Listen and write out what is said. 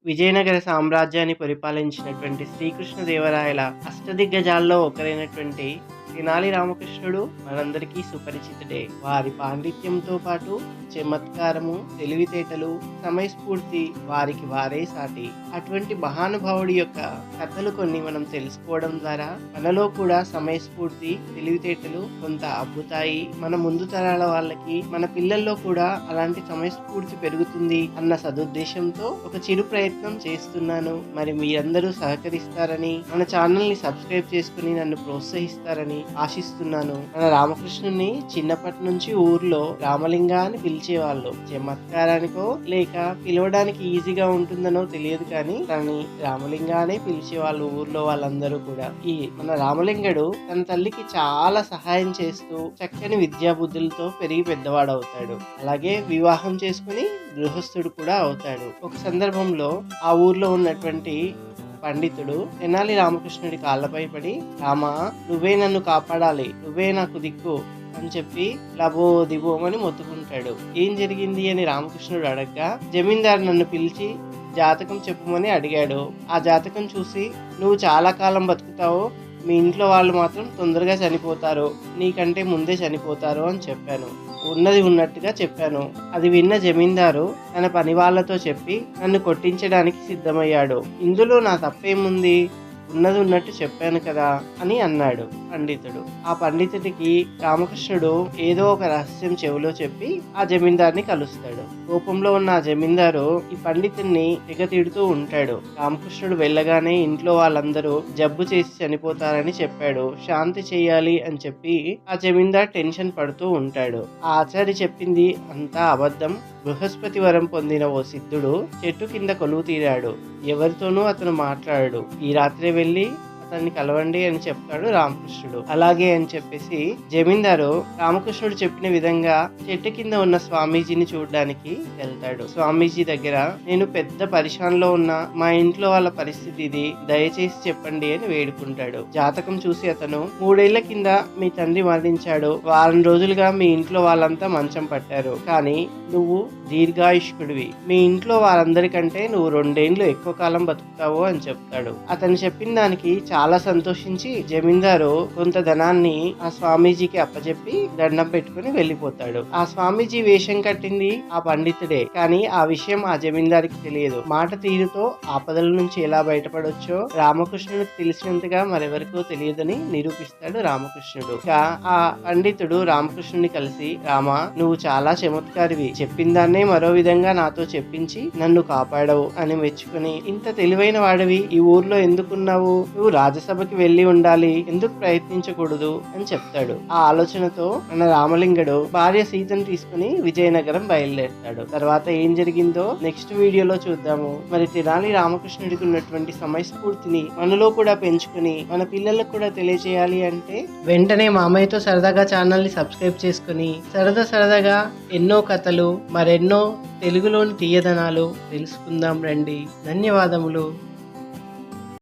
విజయనగర సామ్రాజ్యాన్ని పరిపాలించినటువంటి శ్రీకృష్ణదేవరాయల అష్టదిగ్గజాల్లో ఒకరైనటువంటి తెనాలి రామకృష్ణుడు మనందరికీ సుపరిచితుడే. వారి పాండిత్యంతో పాటు చమత్కారము, తెలివితేటలు, సమయస్ఫూర్తి వారికి వారే సాటి. అటువంటి మహానుభావుడి యొక్క కథలు కొన్ని మనం తెలుసుకోవడం ద్వారా మనలో కూడా సమయస్ఫూర్తి, తెలివితేటలు కొంత అబ్బుతాయి. మన ముందు తరాల వాళ్ళకి, మన పిల్లల్లో కూడా అలాంటి సమయస్ఫూర్తి పెరుగుతుంది అన్న సదుద్దేశంతో ఒక చిరు ప్రయత్నం చేస్తున్నాను. మరి మీరందరూ సహకరిస్తారని, మన ఛానల్ ని సబ్స్క్రైబ్ చేసుకుని నన్ను ప్రోత్సహిస్తారని ఆశిస్తున్నాను. మన రామకృష్ణుని చిన్నప్పటి నుంచి ఊర్లో రామలింగ అని పిలిచేవాళ్ళు. చమత్కారానికో లేక పిలవడానికి ఈజీగా ఉంటుందనో తెలియదు కానీ తనని రామలింగ అనే పిలిచేవాళ్ళు ఊర్లో వాళ్ళందరూ కూడా. ఈ మన రామలింగడు తన తల్లికి చాలా సహాయం చేస్తూ చక్కని విద్యా బుద్ధులతో పెరిగి పెద్దవాడవుతాడు. అలాగే వివాహం చేసుకుని గృహస్థుడు కూడా అవుతాడు. ఒక సందర్భంలో ఆ ఊర్లో ఉన్నటువంటి పండితుడు తెనాలి రామకృష్ణుడి కాళ్ళపై పడి, రామా, నువ్వే నన్ను కాపాడాలి, నువ్వే నాకు దిక్కు అని చెప్పి లబో దిబోమని మొత్తుకుంటాడు. ఏం జరిగింది అని రామకృష్ణుడు అడగ్గా, జమీందారు నన్ను పిలిచి జాతకం చెప్పమని అడిగాడు. ఆ జాతకం చూసి నువ్వు చాలా కాలం బతుకుతావు, మీ ఇంట్లో వాళ్ళు మాత్రం తొందరగా చనిపోతారు, నీకంటే ముందే చనిపోతారు అని చెప్పాను. ఉన్నది ఉన్నట్టుగా చెప్పాను. అది విన్న జమీందారు తన పని వాళ్ళతో చెప్పి నన్ను కొట్టించడానికి సిద్ధమయ్యాడు. ఇందులో నా తప్పేముంది, ఉన్నది ఉన్నట్టు చెప్పాను కదా అని అన్నాడు పండితుడు. ఆ పండితుడికి రామకృష్ణుడు ఏదో ఒక రహస్యం చెవిలో చెప్పి ఆ జమీందార్ని కలుస్తాడు. కోపంలో ఉన్న ఆ జమీందారు ఈ పండితుడిని తెగ తిడుతూ ఉంటాడు. రామకృష్ణుడు వెళ్ళగానే ఇంట్లో వాళ్ళందరూ జబ్బు చేసి చనిపోతారని చెప్పాడు, శాంతి చేయాలి అని చెప్పి ఆ జమీందార్ టెన్షన్ పడుతూ ఉంటాడు. ఆ ఆచారి చెప్పింది అంతా అబద్ధం. బృహస్పతి వరం పొందిన ఓ సిద్ధుడు చెట్టు కింద కొలువు తీరాడు. ఎవరితోనూ అతను మాట్లాడాడు. ఈ రాత్రే వెళ్ళి అతన్ని కలవండి అని చెప్తాడు రామకృష్ణుడు. అలాగే అని చెప్పేసి జమీందారు రామకృష్ణుడు చెప్పిన విధంగా చెట్టు కింద ఉన్న స్వామీజీని చూడడానికి వెళ్తాడు. స్వామీజీ దగ్గర, నేను పెద్ద పరిశాన్లో ఉన్నా, మా ఇంట్లో వాళ్ళ పరిస్థితి ఇది, దయచేసి చెప్పండి అని వేడుకుంటాడు. జాతకం చూసి అతను, 3 ఏళ్ల కింద మీ తండ్రి మరణించాడు, వారం రోజులుగా మీ ఇంట్లో వాళ్ళంతా మంచం పట్టారు, కానీ నువ్వు దీర్ఘాయుష్కుడివి, మీ ఇంట్లో వారందరికంటే నువ్వు 2 ఏళ్లు ఎక్కువ కాలం బతుకుతావు అని చెప్తాడు. అతను చెప్పిన దానికి చాలా సంతోషించి జమీందారు కొంత ధనాన్ని ఆ స్వామీజీకి అప్పచెప్పి దండం పెట్టుకుని వెళ్ళిపోతాడు. ఆ స్వామీజీ వేషం కట్టింది ఆ పండితుడే, కానీ ఆ విషయం ఆ జమీందారికి తెలియదు. మాట తీరుతో ఆపదల నుంచి ఎలా బయటపడొచ్చో రామకృష్ణుడికి తెలిసినంతగా మరెవరికో తెలియదని నిరూపిస్తాడు రామకృష్ణుడు. ఇక ఆ పండితుడు రామకృష్ణుడిని కలిసి, రామా, నువ్వు చాలా చమత్కారివి, చెప్పిన దాన్నే మరో విధంగా నాతో చెప్పించి నన్ను కాపాడవు అని మెచ్చుకుని, ఇంత తెలివైన వాడివి ఈ ఊర్లో ఎందుకున్నావు, నువ్వు రాజసభకి వెళ్ళి ఉండాలి, ఎందుకు ప్రయత్నించకూడదు అని చెప్తాడు. ఆ ఆలోచనతో మన రామలింగడు భార్య సీతను తీసుకుని విజయనగరం బయలుదేరుతాడు. తర్వాత ఏం జరిగిందో నెక్స్ట్ వీడియోలో చూద్దాము. మరి తెనాలి రామకృష్ణుడికి ఉన్నటువంటి సమయస్ఫూర్తిని మనలో కూడా పెంచుకుని మన పిల్లలకు కూడా తెలియజేయాలి అంటే వెంటనే మామయ్యతో సరదాగా ఛానల్ ని సబ్స్క్రైబ్ చేసుకుని సరదాగా ఎన్నో కథలు, మరెన్నో తెలుగులోని తీయదనాలు తెలుసుకుందాం రండి. ధన్యవాదములు.